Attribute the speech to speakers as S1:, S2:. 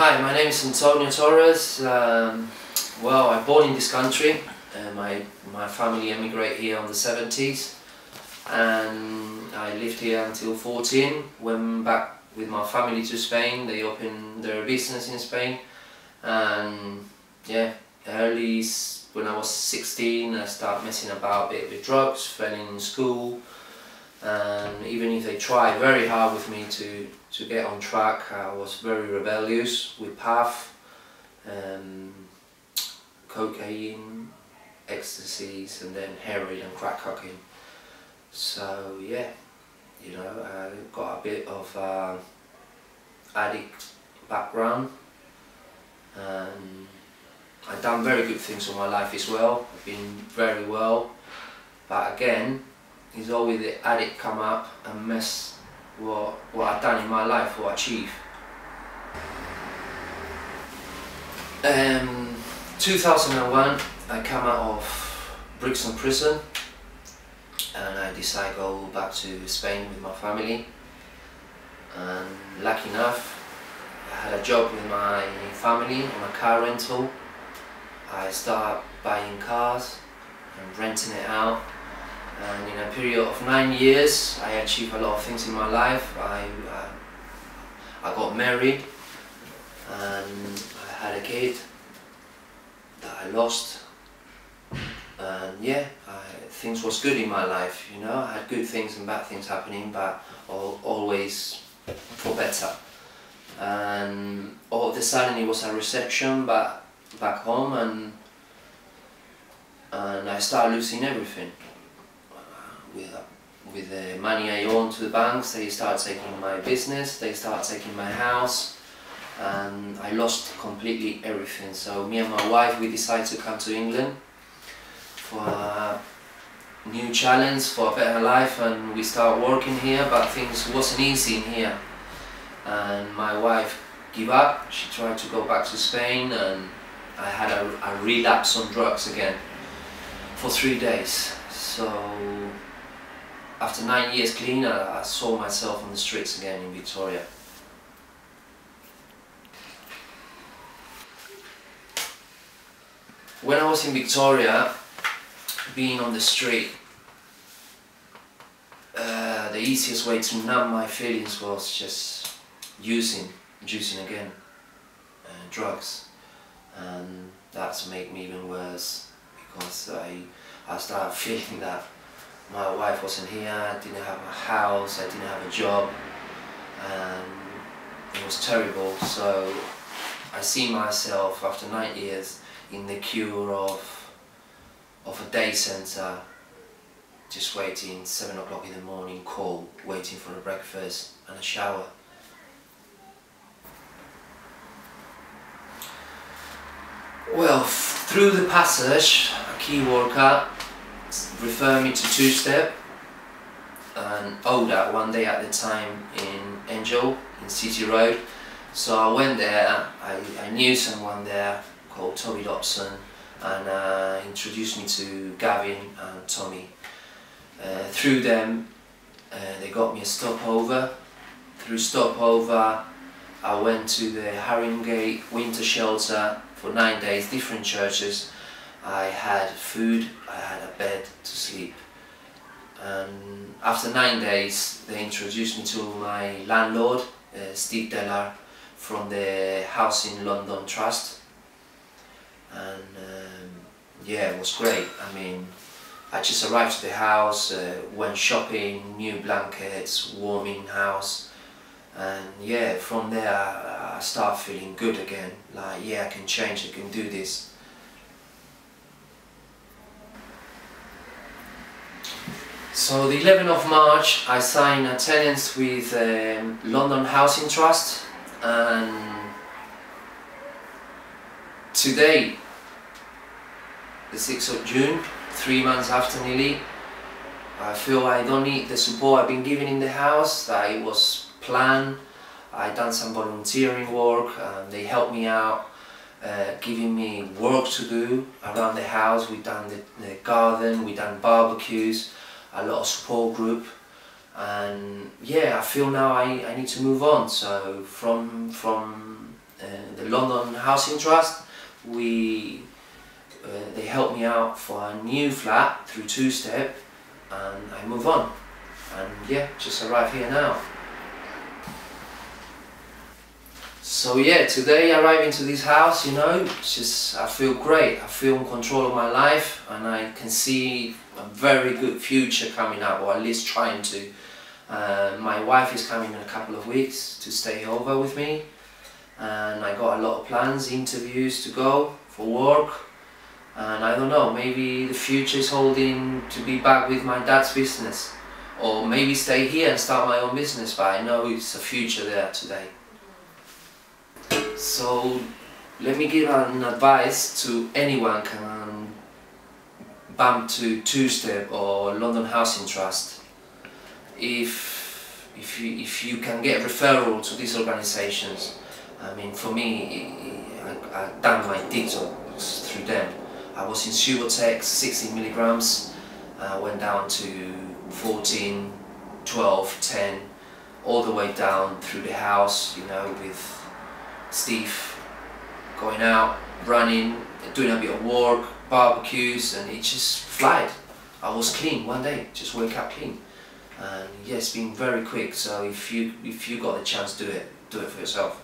S1: Hi, my name is Antonio Torres. Well, I'm born in this country. My family emigrated here in the 70s, and I lived here until 14. Went back with my family to Spain. They opened their business in Spain, and yeah, when I was 16, I started messing about a bit with drugs, fell in school, and even if they tried very hard with me to get on track, I was very rebellious with path, cocaine, ecstasies, and then heroin and crack cocaine. So yeah, you know, I got a bit of addict background, and I've done very good things in my life as well. I've been very well, but again, it's always the addict come up and mess what I've done in my life or achieve. 2001, I came out of Brixton prison, and I decided to go back to Spain with my family. And lucky enough, I had a job with my family on a car rental. I started buying cars and renting it out, and in a period of 9 years I achieved a lot of things in my life. I got married, and I had a kid that I lost, and yeah, things was good in my life, you know. I had good things and bad things happening, but always for better. And all of a sudden it was a recession back home, and I started losing everything. With the money I owed to the banks, they started taking my business, they started taking my house, and I lost completely everything. So me and my wife, we decided to come to England for a new challenge, for a better life, and we started working here, but things wasn't easy in here. And my wife gave up. She tried to go back to Spain, and I had a relapse on drugs again for 3 days. So after 9 years clean, I saw myself on the streets again in Victoria. When I was in Victoria, being on the street, the easiest way to numb my feelings was just juicing again, drugs, and that's made me even worse, because I started feeling that my wife wasn't here, I didn't have a house, I didn't have a job, and it was terrible. So I see myself after 9 years in the queue of a day centre, just waiting 7 o'clock in the morning, cold, waiting for a breakfast and a shower. Well, through the passage, a key worker referred me to Two-Step and Oda one day at the time in Angel, in City Road. So I went there. I knew someone there called Tommy Dobson, and introduced me to Gavin and Tommy. Through them, they got me a stopover. Through stopover, I went to the Haringey winter shelter for 9 days, different churches. I had food, I had a bed to sleep. And after 9 days, they introduced me to my landlord, Steve Dellar, from the Housing London Trust. And yeah, it was great. I mean, I just arrived to the house, went shopping, new blankets, warming house, and yeah, from there I started feeling good again. Like, yeah, I can change, I can do this. So the 11th of March, I signed a tenants with London Housing Trust, and today, the 6th of June, 3 months after nearly, I feel I don't need the support I've been given in the house, that it was planned. I done some volunteering work, and they helped me out, giving me work to do around the house. We done the garden, we done barbecues, a lot of support group, and yeah, I feel now I need to move on. So from the London Housing Trust. They helped me out for a new flat through Two-Step, and I move on. And yeah, just arrived here now. So yeah, today I arrived into this house, you know, I feel great. I feel in control of my life, and I can see a very good future coming up, or at least trying to. My wife is coming in a couple of weeks to stay over with me, and I got a lot of plans, interviews to go for work, and I don't know, maybe the future is holding to be back with my dad's business, or maybe stay here and start my own business, but I know it's a future there today. So let me give an advice to anyone can bump to Two-Step or London Housing Trust. If you can get referral to these organisations, I mean, for me, I've done my detox through them. I was in Subotex, 60 milligrams, went down to 14, 12, 10, all the way down through the house, you know, with Steve, going out, running, doing a bit of work, barbecues, and it just flied. I was clean one day, just wake up clean. And yeah, it's been very quick, so if you got the chance, do it for yourself.